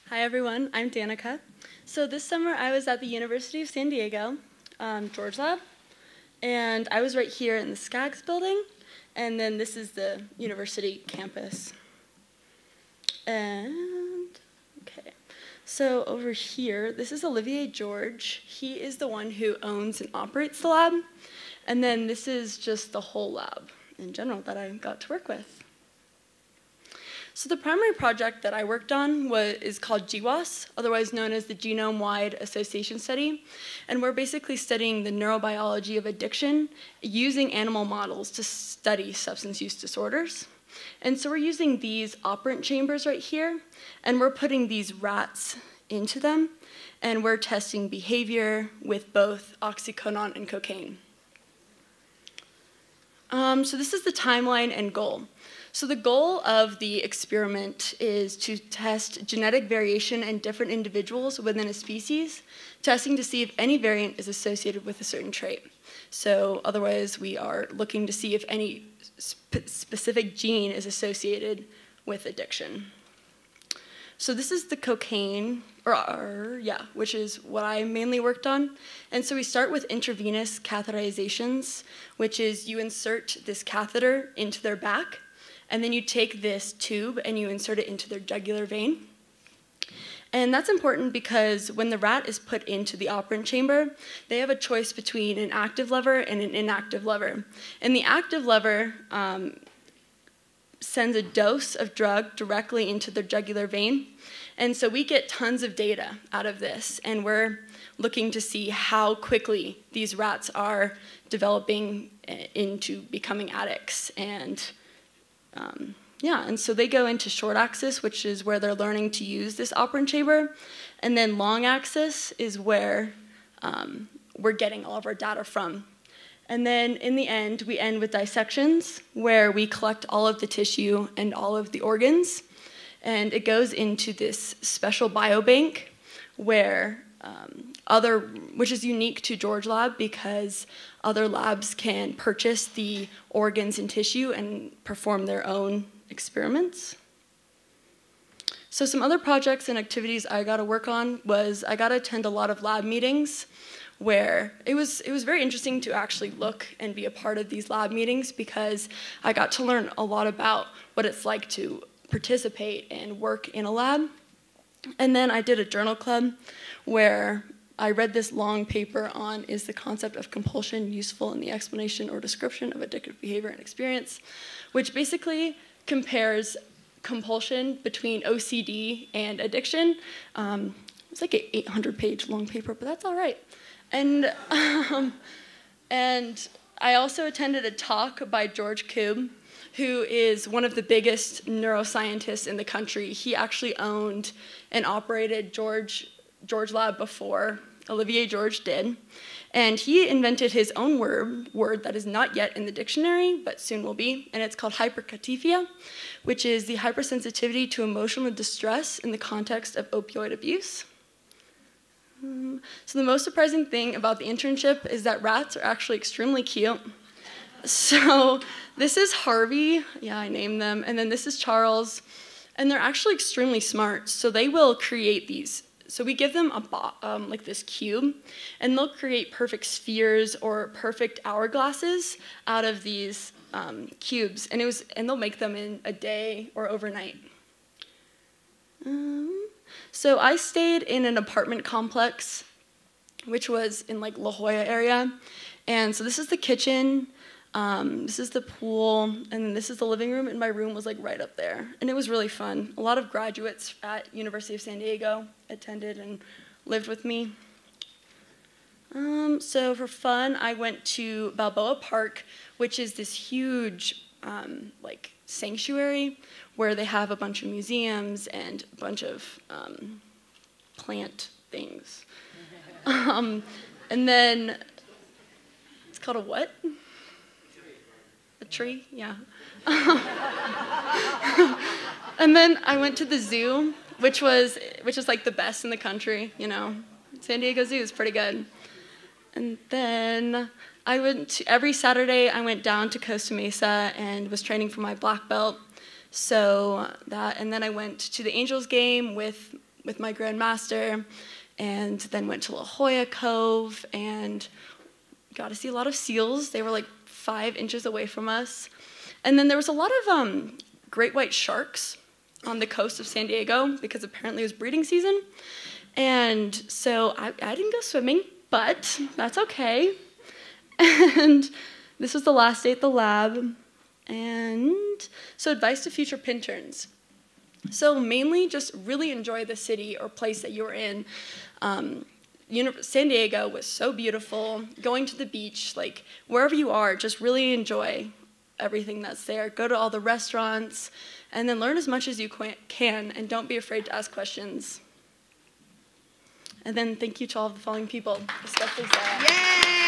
Hi everyone, I'm Danika. So this summer I was at the University of San Diego, George Lab, and I was right here in the Skaggs building, and then this is the university campus. And, okay, so over here, this is Olivier George. He is the one who owns and operates the lab, and then this is just the whole lab in general that I got to work with. So the primary project that I worked on is called GWAS, otherwise known as the Genome-Wide Association Study, and we're basically studying the neurobiology of addiction using animal models to study substance use disorders. And so we're using these operant chambers right here, and we're putting these rats into them, and we're testing behavior with both oxycodone and cocaine. So this is the timeline and goal. So the goal of the experiment is to test genetic variation in different individuals within a species, testing to see if any variant is associated with a certain trait. So otherwise, we are looking to see if any specific gene is associated with addiction. So this is the cocaine, which is what I mainly worked on. And so we start with intravenous catheterizations, which is you insert this catheter into their back, and then you take this tube and you insert it into their jugular vein. And that's important because when the rat is put into the operant chamber, they have a choice between an active lever and an inactive lever. And the active lever sends a dose of drug directly into their jugular vein. And so we get tons of data out of this, and we're looking to see how quickly these rats are developing into becoming addicts. And and so they go into short axis, which is where they're learning to use this operant chamber, and then long axis is where we're getting all of our data from. And then in the end, we end with dissections, where we collect all of the tissue and all of the organs, and it goes into this special biobank where which is unique to George Lab because other labs can purchase the organs and tissue and perform their own experiments. So some other projects and activities I got to work on was I got to attend a lot of lab meetings where it was very interesting to actually look and be a part of these lab meetings because I got to learn a lot about what it's like to participate and work in a lab. And then I did a journal club where I read this long paper on is the concept of compulsion useful in the explanation or description of addictive behavior and experience, which basically compares compulsion between OCD and addiction. It's like an 800-page long paper, but that's all right. And I also attended a talk by George Koob, who is one of the biggest neuroscientists in the country. He actually owned and operated George Lab before Olivier George did. And he invented his own word that is not yet in the dictionary, but soon will be, and it's called hyperkatifia, which is the hypersensitivity to emotional distress in the context of opioid abuse. So the most surprising thing about the internship is that rats are actually extremely cute. So this is Harvey, yeah, I named them, and then this is Charles, and they're actually extremely smart, so they will create these. So we give them like this cube, and they'll create perfect spheres or perfect hourglasses out of these cubes, and they'll make them in a day or overnight. So I stayed in an apartment complex, which was in like La Jolla area, and so this is the kitchen. This is the pool, and then this is the living room, and my room was like right up there. And it was really fun. A lot of graduates at University of San Diego attended and lived with me. So for fun, I went to Balboa Park, which is this huge like sanctuary where they have a bunch of museums and a bunch of plant things. And then it's called a what? A tree, yeah. And then I went to the zoo, which is like the best in the country, you know. San Diego Zoo is pretty good. And then every Saturday I went down to Costa Mesa and was training for my black belt. So and then I went to the Angels game with with my grandmaster, and then went to La Jolla Cove and got to see a lot of seals. They were like 5 inches away from us. And then there was a lot of great white sharks on the coast of San Diego because apparently it was breeding season. And so I didn't go swimming, but that's okay. And this was the last day at the lab. And so advice to future Pinterns. So mainly just really enjoy the city or place that you're in. San Diego was so beautiful. Going to the beach, like wherever you are, just really enjoy everything that's there. Go to all the restaurants, and then learn as much as you can, and don't be afraid to ask questions. And then thank you to all of the following people, especially Sarah. Yay!